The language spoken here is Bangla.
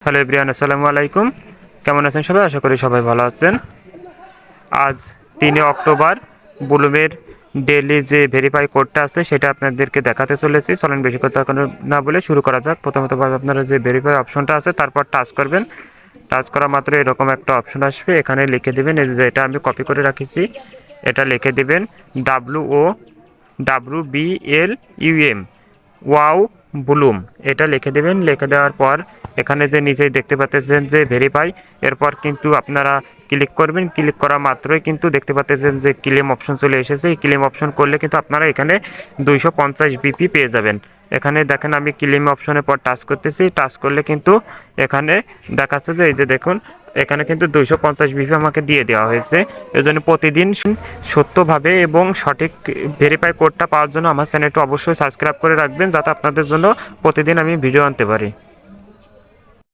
হ্যালো এভরিওয়ান, আসসালামু আলাইকুম। কেমন আছেন সবাই? আশা করি সবাই ভালো আছেন। আজ 3 অক্টোবর বুলুমের ডেইলি যে ভেরিফাই কোডটা আছে সেটা আপনাদেরকে দেখাতে চলেছি। চলেন বেশি কথা না বলে শুরু করা যাক। প্রথমত আপনারা যে ভেরিফাই অপশনটা আছে তারপর টাচ করবেন। টাচ করা মাত্র এরকম একটা অপশন আসবে, এখানে লিখে দিবেন, এই যে এটা আমি কপি করে রাখিছি, এটা লিখে দিবেন WOWBLUM ওয়াও বুলুম, এটা লিখে দেবেন। লিখে দেওয়ার পর এখানে যে নিচেই দেখতে পাচ্ছেন যে ভেরিফাই, এরপর কিন্তু আপনারা ক্লিক করবেন। ক্লিক করা মাত্রই কিন্তু দেখতে পাচ্ছেন যে ক্লেম অপশন চলে এসেছে। এই ক্লেম অপশন করলে কিন্তু আপনারা এখানে 250 বিপি পেয়ে যাবেন। এখানে দেখেন আমি ক্লেম অপশনের পর টাচ করতেছি, টাচ করলে কিন্তু এখানে দেখাচ্ছে যে এই যে দেখুন এখানে কিন্তু 250 বিপি আমাকে দিয়ে দেওয়া হয়েছে। এই জন্য প্রতিদিন সত্যভাবে এবং সঠিক ভেরিফাই কোডটা পাওয়ার জন্য আমার চ্যানেলটা অবশ্যই সাবস্ক্রাইব করে রাখবেন, যাতে আপনাদের জন্য প্রতিদিন আমি ভিডিও আনতে পারি।